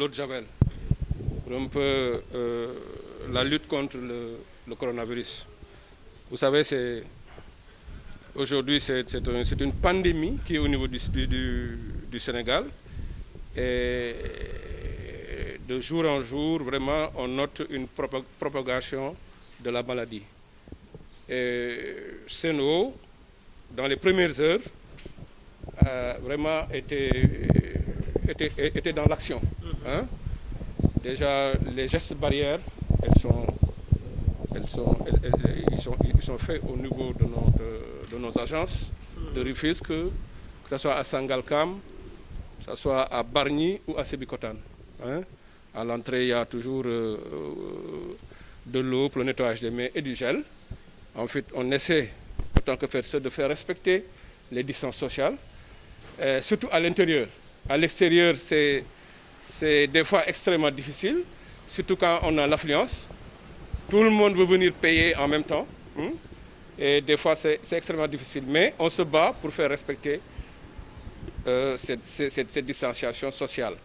l'eau de Javel pour un peu la lutte contre le coronavirus. Vous savez, aujourd'hui, c'est une pandémie qui est au niveau du Sénégal. Et de jour en jour, vraiment, on note une propagation de la maladie. Et Sen'Eau, dans les premières heures, vraiment était dans l'action. Hein? Déjà, les gestes barrières, ils sont faits au niveau de nos agences de Rufisque, que ce soit à Sangalkam, que ce soit à Bargny ou à Sébikotane. Hein? À l'entrée, il y a toujours de l'eau pour le nettoyage des mains et du gel. Ensuite, on essaie, autant que faire ça, de faire respecter les distances sociales, surtout à l'intérieur. À l'extérieur, c'est des fois extrêmement difficile, surtout quand on a l'affluence. Tout le monde veut venir payer en même temps. Et des fois, c'est extrêmement difficile. Mais on se bat pour faire respecter cette distanciation sociale.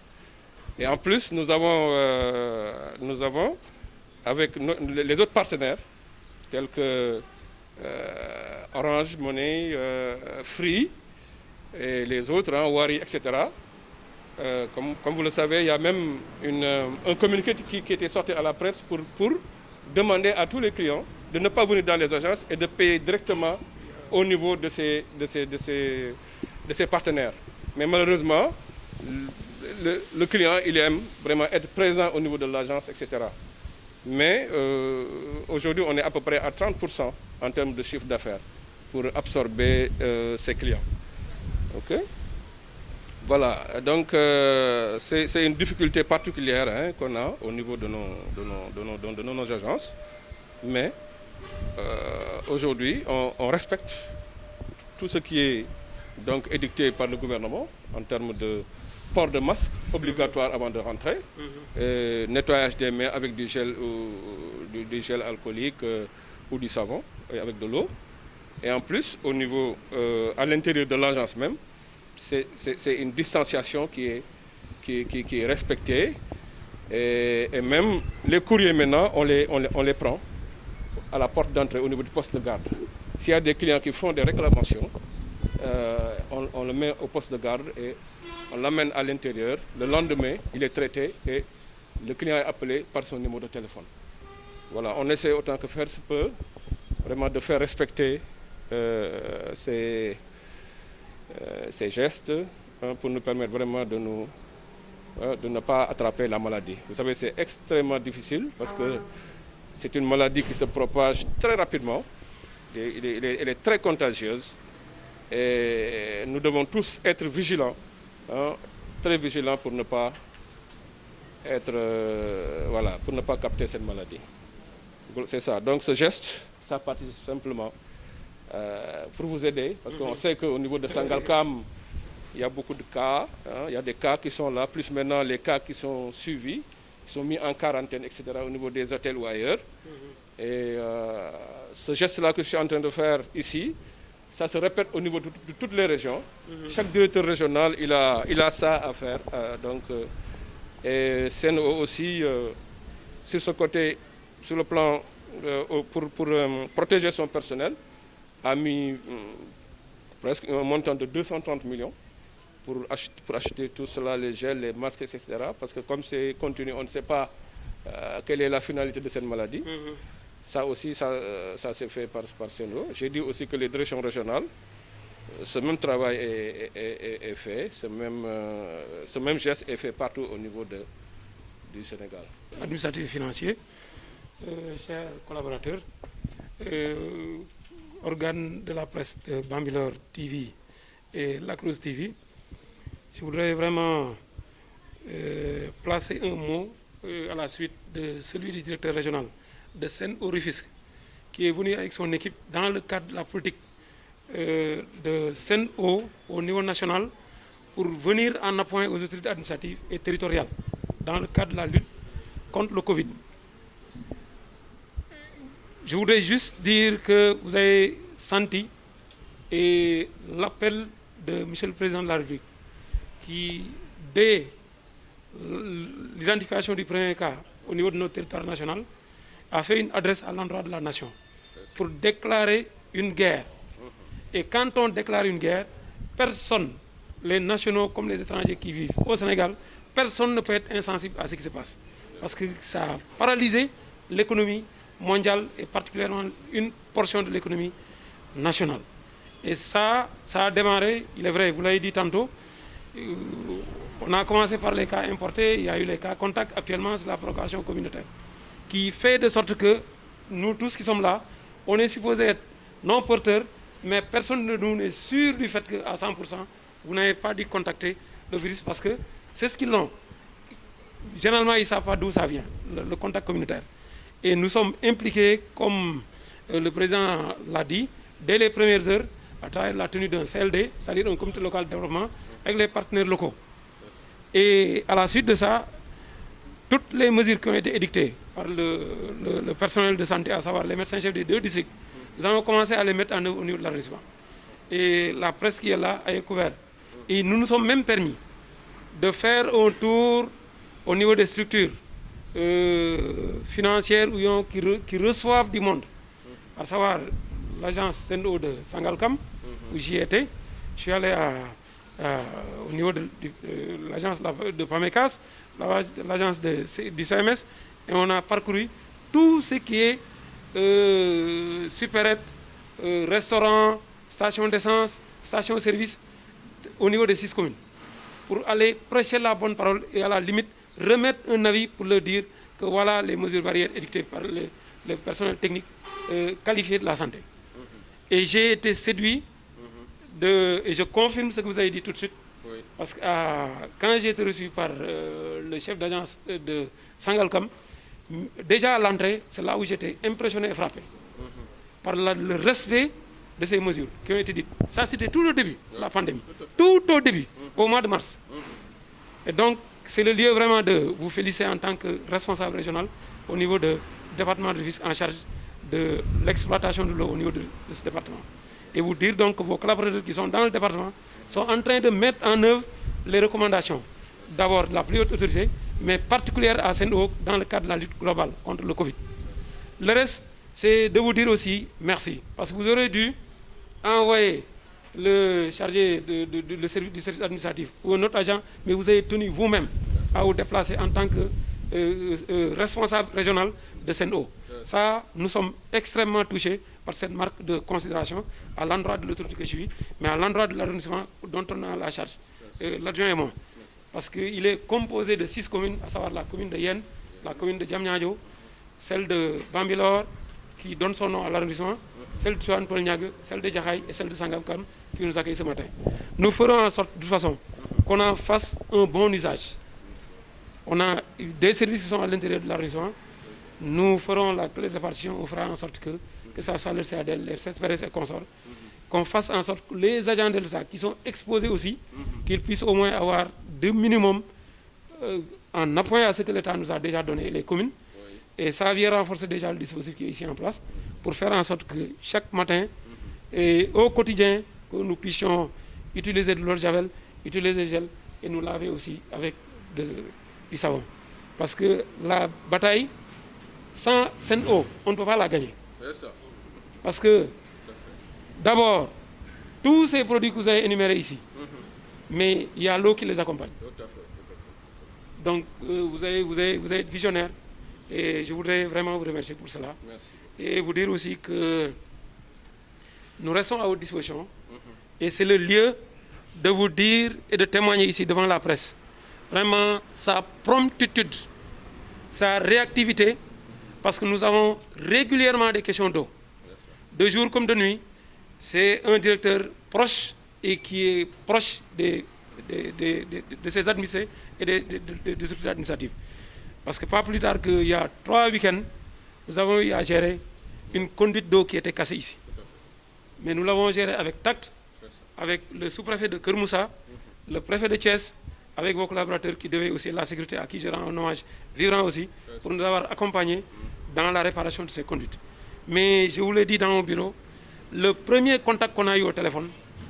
Et en plus, nous avons avec les autres partenaires, tels que Orange Money, Free, et les autres, hein, Wari, etc. Comme vous le savez, il y a même un communiqué qui était sorti à la presse pour demander à tous les clients de ne pas venir dans les agences et de payer directement au niveau de ces partenaires. Mais malheureusement, le client, il aime vraiment être présent au niveau de l'agence, etc. Mais aujourd'hui, on est à peu près à 30% en termes de chiffre d'affaires pour absorber ces clients. OK? Voilà, donc c'est une difficulté particulière, hein, qu'on a au niveau de nos agences. Mais aujourd'hui, on respecte tout ce qui est donc édicté par le gouvernement en termes de port de masque obligatoire avant de rentrer, nettoyage des mains avec du gel alcoolique ou du savon et avec de l'eau. Et en plus, au niveau, à l'intérieur de l'agence même, c'est une distanciation qui est respectée. Et même les courriers maintenant, on les prend à la porte d'entrée au niveau du poste de garde. S'il y a des clients qui font des réclamations, on le met au poste de garde et on l'amène à l'intérieur. Le lendemain, il est traité et le client est appelé par son numéro de téléphone. Voilà, on essaie autant que faire se peut vraiment de faire respecter ces gestes, hein, pour nous permettre vraiment de ne pas attraper la maladie. Vous savez, c'est extrêmement difficile parce que c'est une maladie qui se propage très rapidement. Elle est très contagieuse et nous devons tous être vigilants, hein, très vigilants pour ne pas pour ne pas capter cette maladie. C'est ça. Donc ce geste, ça participe simplement pour vous aider, parce qu'on sait qu'au niveau de Sangalkam, il y a beaucoup de cas, hein, il y a des cas qui sont là, plus maintenant les cas qui sont suivis, qui sont mis en quarantaine, etc., au niveau des hôtels ou ailleurs. Et ce geste-là que je suis en train de faire ici, ça se répète au niveau de toutes les régions. Chaque directeur régional, il a ça à faire. Et Sen'Eau aussi, sur ce côté, sur le plan pour protéger son personnel, a mis presque un montant de 230 millions pour acheter tout cela, les gels, les masques, etc. Parce que comme c'est continu, on ne sait pas quelle est la finalité de cette maladie. Ça aussi, ça s'est fait par Sen'Eau. J'ai dit aussi que les directions régionales, ce même travail est fait, ce même geste est fait partout au niveau du Sénégal. Administratif et financier, chers collaborateurs, organes de la presse de Bambilor TV et La Cruz TV, je voudrais vraiment placer un mot à la suite de celui du directeur régional de Sen'Eau Rufisque, qui est venu avec son équipe dans le cadre de la politique de Sen'Eau au niveau national pour venir en appui aux autorités administratives et territoriales dans le cadre de la lutte contre le Covid. Je voudrais juste dire que vous avez senti l'appel de M. le Président de la République qui, dès l'identification du premier cas au niveau de notre territoire national, a fait une adresse à l'endroit de la nation pour déclarer une guerre. Et quand on déclare une guerre, personne, les nationaux comme les étrangers qui vivent au Sénégal, personne ne peut être insensible à ce qui se passe. Parce que ça a paralysé l'économie mondiale et particulièrement une portion de l'économie nationale. Et ça a démarré, il est vrai, vous l'avez dit tantôt, on a commencé par les cas importés, il y a eu les cas contacts, actuellement c'est la provocation communautaire, qui fait de sorte que nous tous qui sommes là, on est supposé être non porteurs, mais personne de nous n'est sûr du fait qu'à 100%, vous n'avez pas dû contacter le virus parce que c'est ce qu'ils l'ont. Généralement, ils ne savent pas d'où ça vient, le contact communautaire. Et nous sommes impliqués, comme le président l'a dit, dès les premières heures, à travers la tenue d'un CLD, c'est-à-dire un comité local de développement, avec les partenaires locaux. Et à la suite de ça, toutes les mesures qui ont été édictées par le personnel de santé, à savoir les médecins-chefs des 2 districts, nous avons commencé à les mettre en œuvre au niveau de l'arrondissement. Et la presse qui est là a couvert. Et nous nous sommes même permis de faire un tour au niveau des structures financières qui reçoivent du monde, à savoir l'agence SEN'EAU de Sangalkam, où j'y étais. Je suis allé au niveau de l'agence de PAMECAS, l'agence du CMS, et on a parcouru tout ce qui est supérette, restaurant, station d'essence, station-service, au niveau des 6 communes, pour aller prêcher la bonne parole et à la limite remettre un avis pour leur dire que voilà les mesures barrières édictées par le personnel technique qualifié de la santé. Et j'ai été séduit et je confirme ce que vous avez dit tout de suite, parce que quand j'ai été reçu par le chef d'agence de Sangalkam, déjà à l'entrée, c'est là où j'étais impressionné et frappé par le respect de ces mesures qui ont été dites. Ça, c'était tout le début de la pandémie, tout au début, au mois de mars. Et donc, c'est le lieu vraiment de vous féliciter en tant que responsable régional au niveau du département de Rufisque en charge de l'exploitation de l'eau au niveau de ce département. Et vous dire donc que vos collaborateurs qui sont dans le département sont en train de mettre en œuvre les recommandations, d'abord de la plus haute autorité, mais particulière à SEN'EAU dans le cadre de la lutte globale contre le Covid. Le reste, c'est de vous dire aussi merci, parce que vous aurez dû envoyer le chargé du service administratif ou un autre agent, mais vous avez tenu vous-même à vous déplacer en tant que responsable régional de SEN'EAU. Ça, nous sommes extrêmement touchés par cette marque de considération à l'endroit de l'autorité que je suis, mais à l'endroit de l'arrondissement dont on a la charge, l'adjoint et moi. Parce qu'il est composé de 6 communes, à savoir la commune de Yen, la commune de Diamniadio, celle de Bambilor, qui donne son nom à l'arrondissement, celle de Tuan Polniague, celle de Djahaï et celle de Sangalkam, qui nous accueillent ce matin. Nous ferons en sorte, de toute façon, qu'on en fasse un bon usage. On a des services qui sont à l'intérieur de l'arrondissement. Nous ferons la clé de répartition, on fera en sorte que ça soit le CADL, les CSPRS et consorts, qu'on fasse en sorte que les agents de l'État qui sont exposés aussi, qu'ils puissent au moins avoir de minimum en appui à ce que l'État nous a déjà donné, les communes. Et ça vient renforcer déjà le dispositif qui est ici en place pour faire en sorte que chaque matin et au quotidien, que nous puissions utiliser de l'eau de javel, utiliser du gel et nous laver aussi avec du savon. Parce que la bataille, sans SEN'EAU, on ne peut pas la gagner. C'est ça. Parce que, d'abord, tous ces produits que vous avez énumérés ici, mais il y a l'eau qui les accompagne. Tout à fait. Donc, vous êtes visionnaire et je voudrais vraiment vous remercier pour cela. Merci. Et vous dire aussi que nous restons à votre disposition et c'est le lieu de vous dire et de témoigner ici devant la presse. Vraiment, sa promptitude, sa réactivité, parce que nous avons régulièrement des questions d'eau. De jour comme de nuit, c'est un directeur proche et qui est proche de ses administrés et des autorités administratives. Parce que pas plus tard qu'il y a 3 week-ends, nous avons eu à gérer une conduite d'eau qui était cassée ici. Mais nous l'avons gérée avec tact, avec le sous-préfet de Kermoussa, le préfet de Thiès, avec vos collaborateurs qui devaient aussi la sécurité, à qui je rends un hommage vibrant aussi, pour nous avoir accompagnés dans la réparation de ces conduites. Mais je vous l'ai dit dans mon bureau, le premier contact qu'on a eu au téléphone,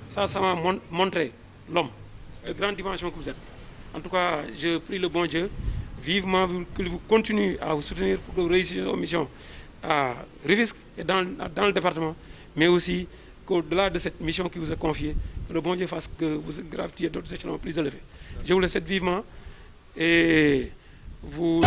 ça m'a montré l'homme de grande dimension que vous êtes. En tout cas, je prie le bon Dieu vivement qu'il vous continue à vous soutenir pour que vous réussissiez vos missions à Rufisque et dans le département, mais aussi qu'au-delà de cette mission qui vous est confiée, que le bon Dieu fasse que vous gravitiez d'autres échelons plus élevés. Je vous le souhaite vivement et vous